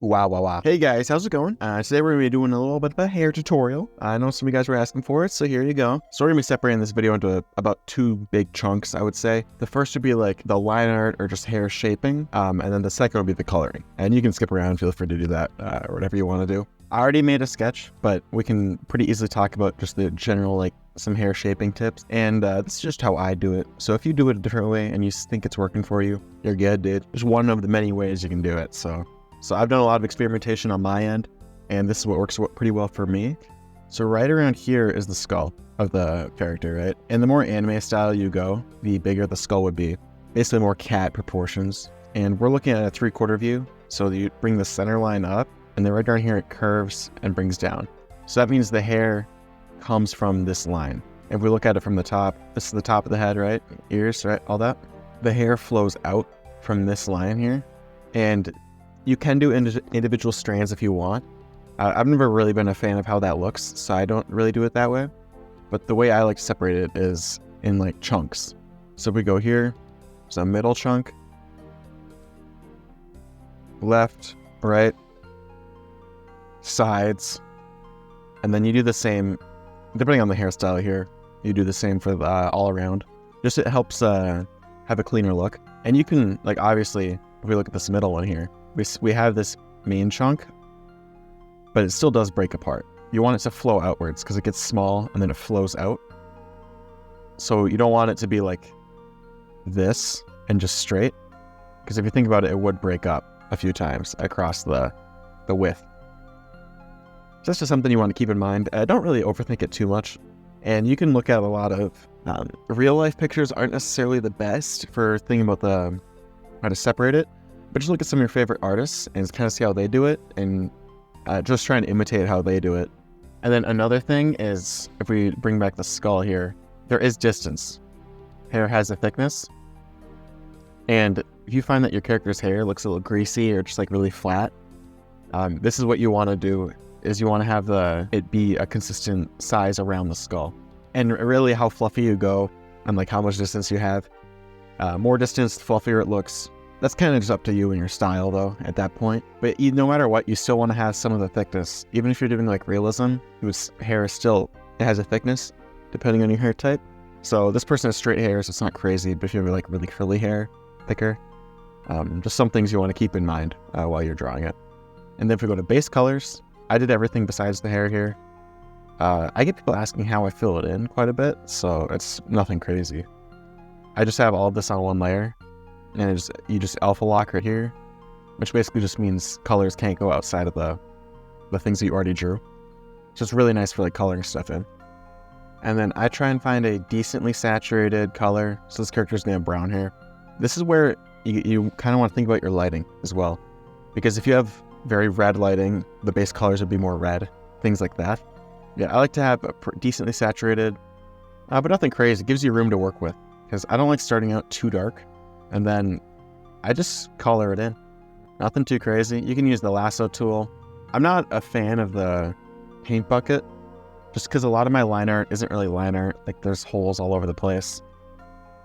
Wow. Hey guys, how's it going? Today we're going to be doing a little bit of a hair tutorial. I know some of you guys were asking for it, so here you go. So we're going to be separating this video into about two big chunks, I would say. The first would be like the line art or just hair shaping, and then the second would be the coloring. And you can skip around, feel free to do that, or whatever you want to do. I already made a sketch, but we can pretty easily talk about just the general, like, some hair shaping tips. And this is just how I do it. So if you do it a different way and you think it's working for you, you're good, dude. There's one of the many ways you can do it, So I've done a lot of experimentation on my end, and this is what works pretty well for me. So right around here is the skull of the character, right? And the more anime style you go, the bigger the skull would be. Basically more cat proportions. And we're looking at a 3/4 view. So you bring the center line up, and then right down here it curves and brings down. So that means the hair comes from this line. If we look at it from the top, this is the top of the head, right? Ears, right? All that. The hair flows out from this line here. And you can do individual strands if you want. I've never really been a fan of how that looks, so I don't really do it that way. But the way I like to separate it is in like chunks. So we go here, there's a middle chunk, left, right, sides, and then you do the same, depending on the hairstyle here, you do the same for the all around. Just it helps have a cleaner look. And you can, like, obviously, if we look at this middle one here, we have this main chunk, but it still does break apart. You want it to flow outwards because it gets small and then it flows out. So you don't want it to be like this and just straight, because if you think about it, it would break up a few times across the width. So that's just something you want to keep in mind. Don't really overthink it too much. And you can look at a lot of real life pictures aren't necessarily the best for thinking about how to separate it. But just look at some of your favorite artists and kind of see how they do it, and just try and imitate how they do it. And then another thing is, if we bring back the skull here, there is distance. Hair has a thickness. And if you find that your character's hair looks a little greasy or just like really flat, this is what you want to do, is you want to have it be a consistent size around the skull. And really how fluffy you go and like how much distance you have. More distance, the fluffier it looks. That's kind of just up to you and your style, though, at that point. But no matter what, you still want to have some of the thickness. Even if you're doing, like, realism, whose hair is still, it has a thickness, depending on your hair type. So this person has straight hair, so it's not crazy. But if you have, like, really curly hair, thicker, just some things you want to keep in mind while you're drawing it. And then if we go to base colors, I did everything besides the hair here. I get people asking how I fill it in quite a bit, so it's nothing crazy. I just have all of this on one layer. And you just alpha lock right here, which basically just means colors can't go outside of the things that you already drew. So it's really nice for like coloring stuff in. And then I try and find a decently saturated color. So this character's gonna have brown hair. This is where you kind of want to think about your lighting as well, because if you have very red lighting, the base colors would be more red, things like that. Yeah, I like to have a decently saturated, but nothing crazy. It gives you room to work with, because I don't like starting out too dark. And then I just color it in. Nothing too crazy. You can use the lasso tool. I'm not a fan of the paint bucket, just because a lot of my line art isn't really line art. Like, there's holes all over the place.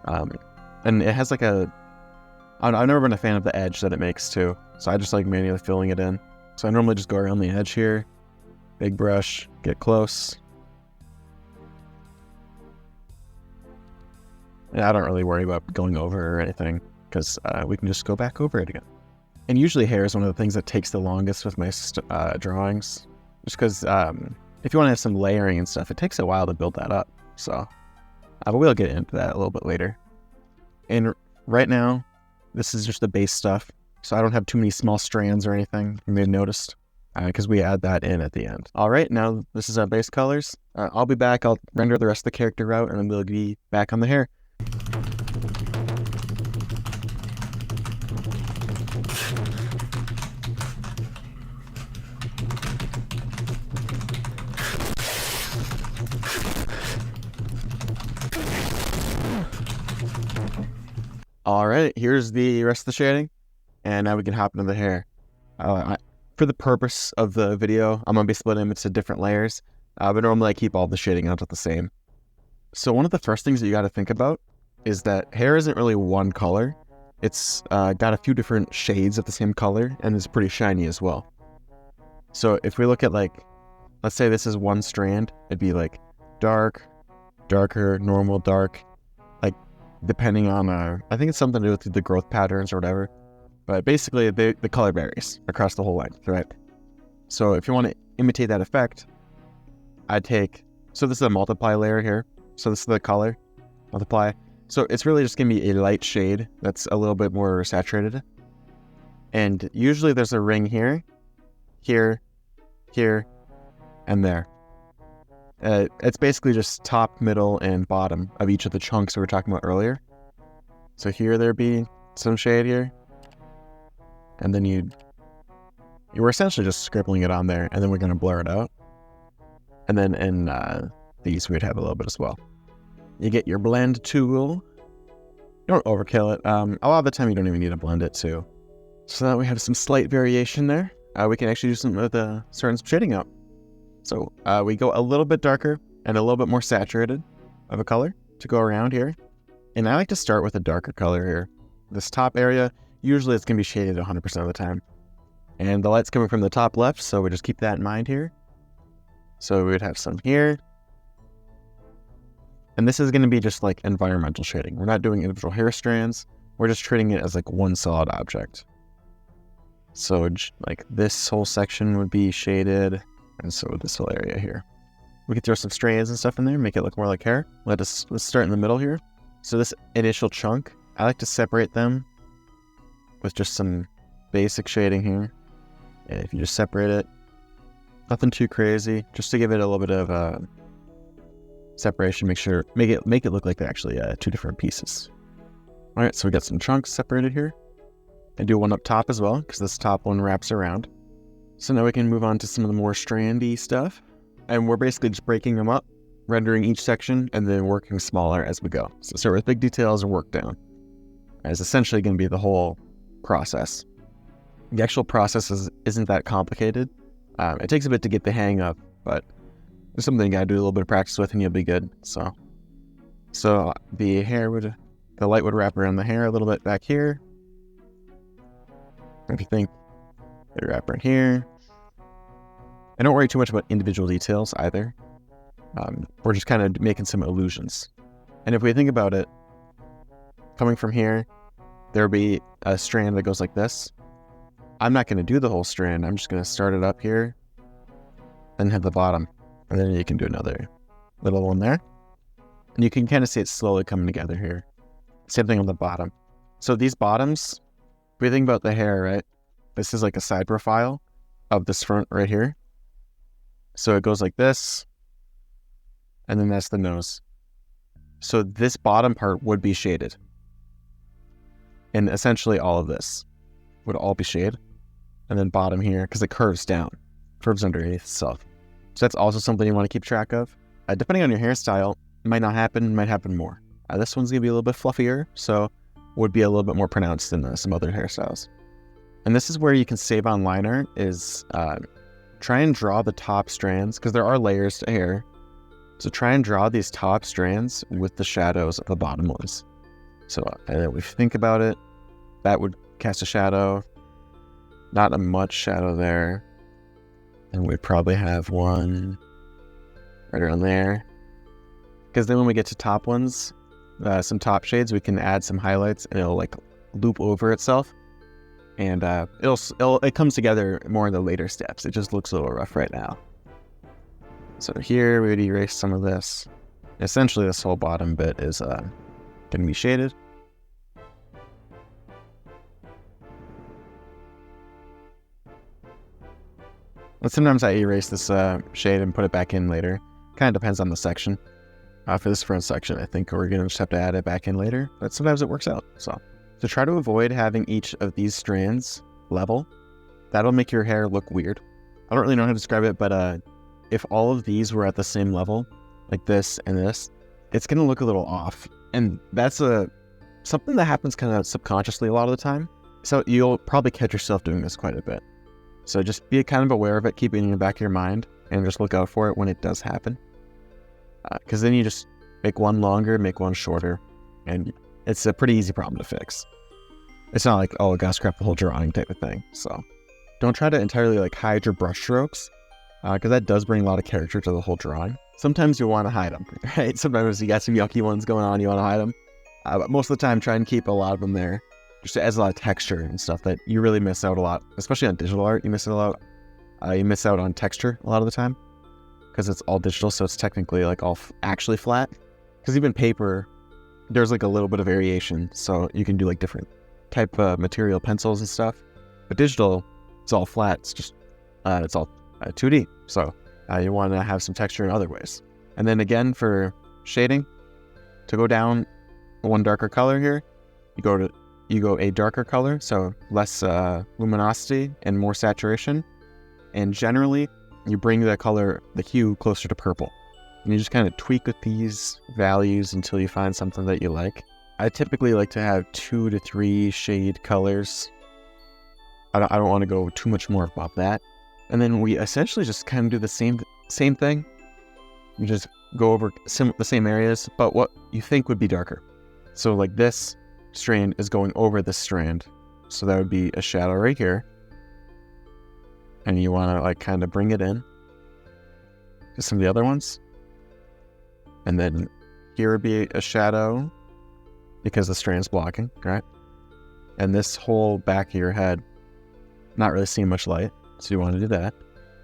And it has like I've never been a fan of the edge that it makes too. So I just like manually filling it in. So I normally just go around the edge here. Big brush, get close. I don't really worry about going over or anything, because we can just go back over it again. And usually hair is one of the things that takes the longest with my drawings, just because if you want to have some layering and stuff, it takes a while to build that up. So but we'll get into that a little bit later. And right now, this is just the base stuff, so I don't have too many small strands or anything, you may have noticed, because we add that in at the end. All right, now this is our base colors. I'll be back, I'll render the rest of the character out, and then we'll be back on the hair. All right, here's the rest of the shading, and now we can hop into the hair. For the purpose of the video, I'm going to be splitting them into different layers, but normally I keep all the shading out the same. So one of the first things that you got to think about is that hair isn't really one color. it's got a few different shades of the same color, and it's pretty shiny as well. So if we look at like, let's say this is one strand, it'd be like dark, darker, normal, dark, like depending on, I think it's something to do with the growth patterns or whatever. But basically the color varies across the whole length, right? So if you want to imitate that effect, so this is a multiply layer here. So this is the color, multiply. So it's really just going to be a light shade that's a little bit more saturated. And usually there's a ring here, here, here, and there. It's basically just top, middle, and bottom of each of the chunks we were talking about earlier. So here there'd be some shade here. And then you were essentially just scribbling it on there, and then we're going to blur it out. And then in these, we'd have a little bit as well. You get your blend tool. Don't overkill it. A lot of the time, you don't even need to blend it too. So that we have some slight variation there. We can actually do some with starting some shading out. So we go a little bit darker and a little bit more saturated of a color to go around here. And I like to start with a darker color here. This top area, usually it's going to be shaded 100% of the time. And the light's coming from the top left, so we just keep that in mind here. So we would have some here. And this is going to be just like environmental shading. We're not doing individual hair strands. We're just treating it as like one solid object. So like this whole section would be shaded, and so would this whole area here. We could throw some strands and stuff in there, make it look more like hair. Let's start in the middle here. So this initial chunk, I like to separate them with just some basic shading here. And if you just separate it, nothing too crazy, just to give it a little bit of separation, make it look like they're actually two different pieces. All right, so we got some chunks separated here. And do one up top as well, because this top one wraps around. So now we can move on to some of the more strandy stuff. And we're basically just breaking them up, rendering each section, and then working smaller as we go. So start with big details and work down. It's essentially going to be the whole process. The actual process isn't that complicated. It takes a bit to get the hang of, but it's something you gotta do a little bit of practice with and you'll be good. So the light would wrap around the hair a little bit back here. If you think they wrap around here. And don't worry too much about individual details either. We're just kind of making some illusions. And if we think about it, coming from here, there'll be a strand that goes like this. I'm not going to do the whole strand. I'm just going to start it up here and have the bottom. And then you can do another little one there. And you can kind of see it slowly coming together here. Same thing on the bottom. So these bottoms, if we think about the hair, right? This is like a side profile of this front right here. So it goes like this. And then that's the nose. So this bottom part would be shaded. And essentially all of this would all be shade. And then bottom here, because it curves down, curves underneath itself. So that's also something you want to keep track of. Depending on your hairstyle, it might not happen, it might happen more. This one's going to be a little bit fluffier, so would be a little bit more pronounced than some other hairstyles. And this is where you can save on line art, is try and draw the top strands, because there are layers to hair. So try and draw these top strands with the shadows of the bottom ones. So if we think about it, that would cast a shadow. Not a much shadow there. And we'd probably have one right around there. Because then when we get to top ones, some top shades, we can add some highlights and it'll like loop over itself. And it comes together more in the later steps. It just looks a little rough right now. So here we would erase some of this. Essentially this whole bottom bit is going to be shaded. But sometimes I erase this shade and put it back in later. Kind of depends on the section. For this front section, I think we're going to just have to add it back in later. But sometimes it works out. So try to avoid having each of these strands level. That'll make your hair look weird. I don't really know how to describe it, but if all of these were at the same level, like this and this, it's going to look a little off. And that's something that happens kind of subconsciously a lot of the time. So you'll probably catch yourself doing this quite a bit. So just be kind of aware of it, keep it in the back of your mind, and just look out for it when it does happen. Because then you just make one longer, make one shorter, and it's a pretty easy problem to fix. It's not like, oh, I gotta scrap the whole drawing type of thing. So don't try to entirely like hide your brush strokes, because that does bring a lot of character to the whole drawing. Sometimes you want to hide them, right? Sometimes you got some yucky ones going on, you want to hide them. But most of the time, try and keep a lot of them there, just as a lot of texture and stuff that you really miss out a lot, especially on digital art. You miss it a lot. You miss out on texture a lot of the time because it's all digital, so it's technically like all actually flat. Because even paper, there's like a little bit of variation, so you can do like different type of material, pencils and stuff. But digital, it's all flat. It's just it's all 2D. So you want to have some texture in other ways. And then again for shading, to go down one darker color here, you go a darker color, so less luminosity and more saturation. And generally, you bring the hue closer to purple. And you just kind of tweak with these values until you find something that you like. I typically like to have 2 to 3 shade colors. I don't want to go too much more about that. And then we essentially just kind of do the same thing. You just go over the same areas, but what you think would be darker. So like this strand is going over this strand. So that would be a shadow right here. And you want to like kind of bring it in to some of the other ones. And then here would be a shadow because the strand's blocking, right? And this whole back of your head, not really seeing much light. So you want to do that.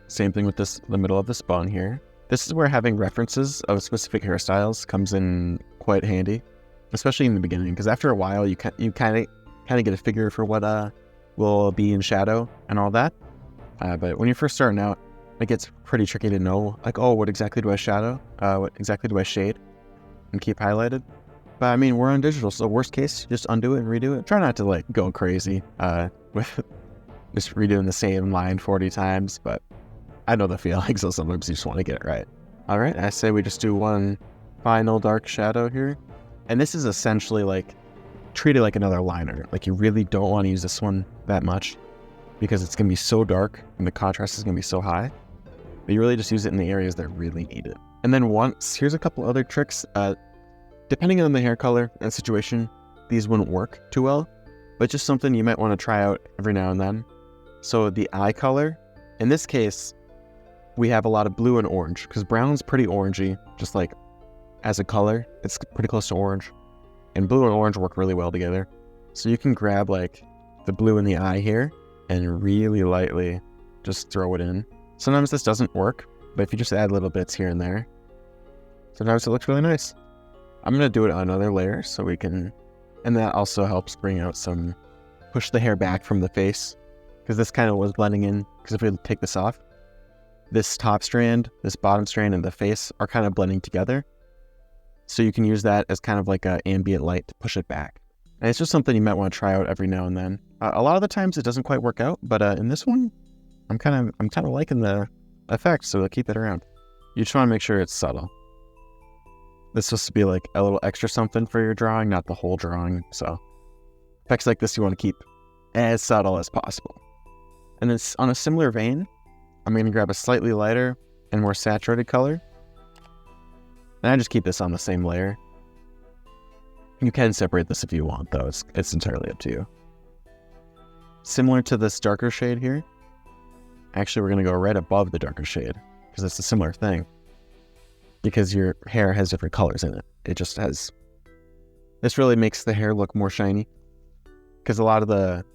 Same thing with the middle of this bun here. This is where having references of specific hairstyles comes in quite handy, especially in the beginning, because after a while you kind of get a figure for what will be in shadow and all that. But when you're first starting out, it gets pretty tricky to know, like, oh, what exactly do I shadow? What exactly do I shade and keep highlighted? But I mean, we're on digital, so worst case, just undo it and redo it. Try not to like go crazy with just redoing the same line 40 times, but I know the feeling, so sometimes you just want to get it right. All right, I say we just do one final dark shadow here. And this is essentially like, treat it like another liner. Like you really don't want to use this one that much because it's going to be so dark and the contrast is going to be so high. But you really just use it in the areas that really need it. And then here's a couple other tricks. Depending on the hair color and situation, these wouldn't work too well, but just something you might want to try out every now and then. So the eye color, in this case, we have a lot of blue and orange because brown's pretty orangey, just like as a color, it's pretty close to orange. And blue and orange work really well together. So you can grab like the blue in the eye here and really lightly just throw it in. Sometimes this doesn't work, but if you just add little bits here and there, sometimes it looks really nice. I'm going to do it on another layer so we can, and that also helps bring out push the hair back from the face because this kind of was blending in, because if we take this off, this top strand, this bottom strand, and the face are kind of blending together. So you can use that as kind of like an ambient light to push it back. And it's just something you might want to try out every now and then. A lot of the times it doesn't quite work out, but in this one, I'm kind of liking the effect, so I'll keep it around. You just want to make sure it's subtle. This is supposed to be like a little extra something for your drawing, not the whole drawing. So effects like this you want to keep as subtle as possible. And then on a similar vein, I'm going to grab a slightly lighter and more saturated color. And I just keep this on the same layer. You can separate this if you want, though. It's entirely up to you. Similar to this darker shade here. Actually, we're going to go right above the darker shade because it's a similar thing. Because your hair has different colors in it. It just has... This really makes the hair look more shiny. Because a lot of the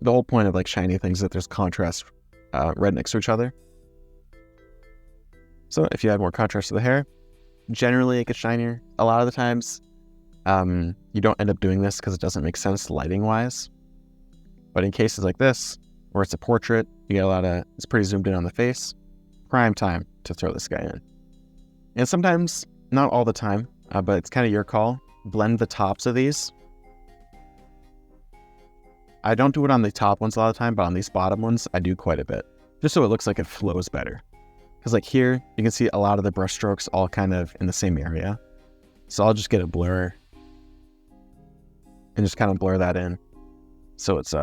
whole point of like shiny things is that there's contrast right next to each other. So if you add more contrast to the hair, generally it gets shinier. A lot of the times, you don't end up doing this because it doesn't make sense lighting-wise. But in cases like this, where it's a portrait, you get it's pretty zoomed in on the face, prime time to throw this guy in. And sometimes, not all the time, but it's kind of your call. Blend the tops of these. I don't do it on the top ones a lot of the time, but on these bottom ones, I do quite a bit. Just so it looks like it flows better. Because like here, you can see a lot of the brush strokes all kind of in the same area. So I'll just get a blur and just kind of blur that in. So it's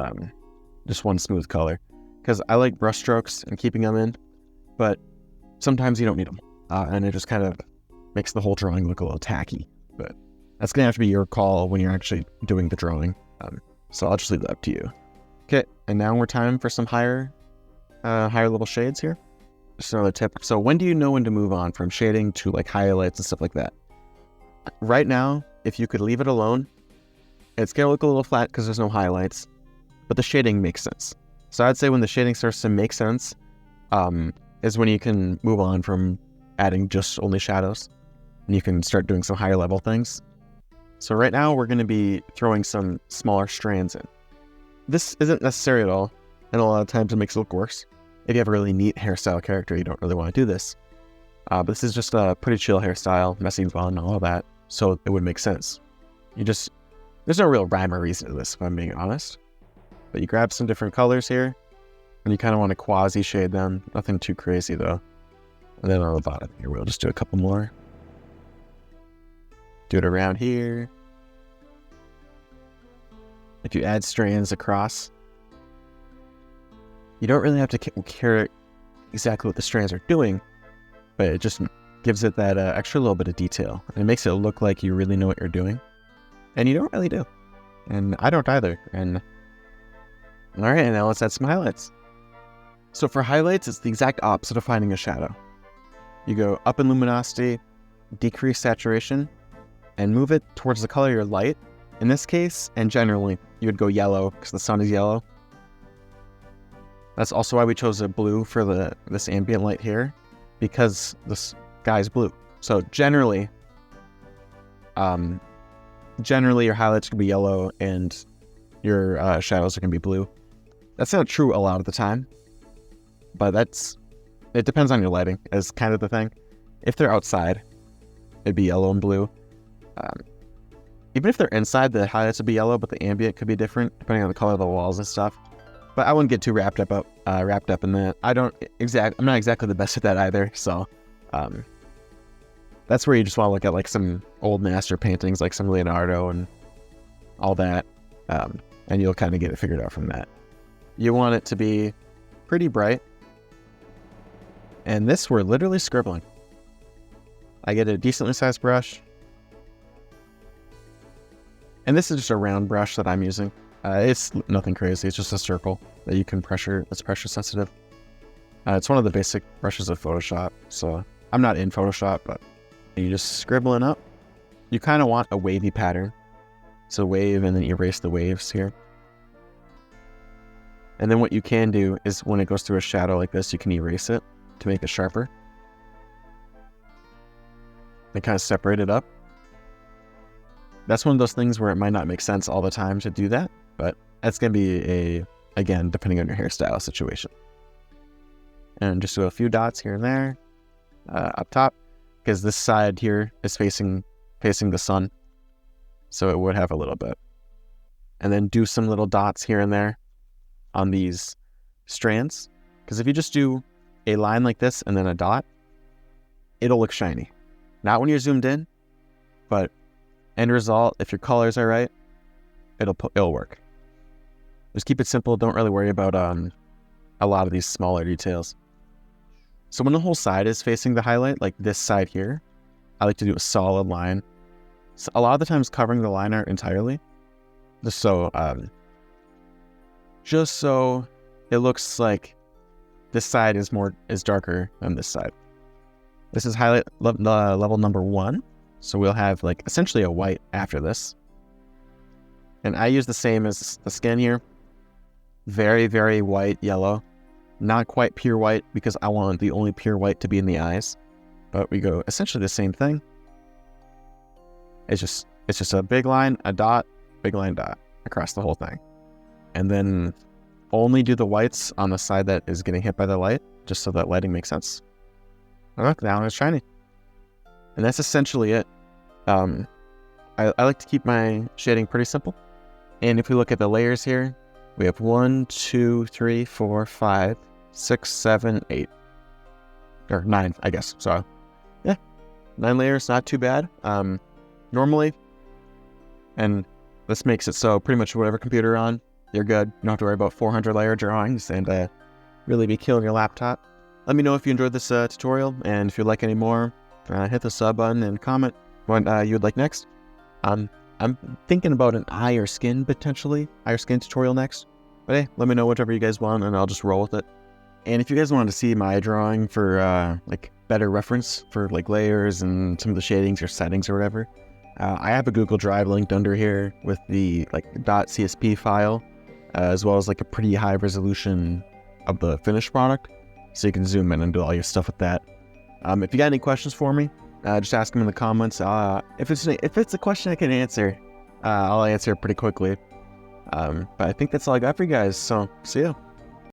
just one smooth color. Because I like brush strokes and keeping them in, but sometimes you don't need them. And it just kind of makes the whole drawing look a little tacky. But that's going to have to be your call when you're actually doing the drawing. So I'll just leave that up to you. Okay, and now we're time for some higher level shades here. Just another tip. So when do you know when to move on from shading to like highlights and stuff like that? Right now, if you could leave it alone, it's gonna look a little flat because there's no highlights, but the shading makes sense. So I'd say when the shading starts to make sense, is when you can move on from adding just only shadows, and you can start doing some higher level things. So right now we're gonna be throwing some smaller strands in. This isn't necessary at all, and a lot of times it makes it look worse. If you have a really neat hairstyle character, you don't really want to do this. But this is just a pretty chill hairstyle, messy fun, all that, so it would make sense. There's no real rhyme or reason to this, if I'm being honest. But you grab some different colors here, and you kind of want to quasi-shade them. Nothing too crazy, though. And then on the bottom here, we'll just do a couple more. Do it around here. If you add strands across, you don't really have to care exactly what the strands are doing, but it just gives it that extra little bit of detail. And it makes it look like you really know what you're doing. And you don't really do. And I don't either. And all right, and now let's add some highlights. So for highlights, it's the exact opposite of finding a shadow. You go up in luminosity, decrease saturation, and move it towards the color of your light. In this case, and generally, you would go yellow because the sun is yellow. That's also why we chose a blue for this ambient light here, because the sky's blue. So generally your highlights can be yellow and your shadows are going to be blue. That's not true a lot of the time, but it depends on your lighting is kind of the thing. If they're outside, it'd be yellow and blue. Even if they're inside, the highlights would be yellow, but the ambient could be different depending on the color of the walls and stuff. But I wouldn't get too wrapped up in that. I'm not exactly the best at that either. So that's where you just want to look at like some old master paintings, like some Leonardo and all that, and you'll kind of get it figured out from that. You want it to be pretty bright, and this we're literally scribbling. I get a decently sized brush, and this is just a round brush that I'm using. It's nothing crazy. It's just a circle that you can pressure. It's pressure sensitive. It's one of the basic brushes of Photoshop. So I'm not in Photoshop, but you just scribbling up. You kind of want a wavy pattern. So wave and then erase the waves here. And then what you can do is when it goes through a shadow like this, you can erase it to make it sharper. And kind of separate it up. That's one of those things where it might not make sense all the time to do that, but that's going to be again, depending on your hairstyle situation. And just do a few dots here and there, up top, because this side here is facing the sun. So it would have a little bit. And then do some little dots here and there on these strands. Because if you just do a line like this and then a dot, it'll look shiny. Not when you're zoomed in, but end result, if your colors are right, it'll work. Just keep it simple. Don't really worry about a lot of these smaller details. So when the whole side is facing the highlight, like this side here, I like to do a solid line. So a lot of the times covering the line art entirely, just so it looks like this side is darker than this side. This is highlight level number 1. So we'll have like essentially a white after this. And I use the same as the skin here. Very, very white yellow. Not quite pure white because I want the only pure white to be in the eyes. But we go essentially the same thing. It's just a big line, a dot, big line, dot across the whole thing. And then only do the whites on the side that is getting hit by the light, just so that lighting makes sense. Oh, look, now it's shiny. And that's essentially it. I like to keep my shading pretty simple. And if we look at the layers here, we have 1, 2, 3, 4, 5, 6, 7, 8. Or 9, I guess. So, yeah. 9 layers, not too bad. Normally, and this makes it so pretty much whatever computer you're on, you're good. You don't have to worry about 400 layer drawings and really be killing your laptop. Let me know if you enjoyed this tutorial, and if you'd like any more, hit the sub button and comment what you would like next. I I'm thinking about an eye or skin potentially, eye or skin tutorial next. But hey, let me know whatever you guys want and I'll just roll with it. And if you guys wanted to see my drawing for like better reference for like layers and some of the shadings or settings or whatever, I have a Google Drive linked under here with the like .csp file, as well as like a pretty high resolution of the finished product, so you can zoom in and do all your stuff with that. If you got any questions for me, just ask them in the comments. If it's a question I can answer, I'll answer it pretty quickly. But I think that's all I got for you guys. So see ya.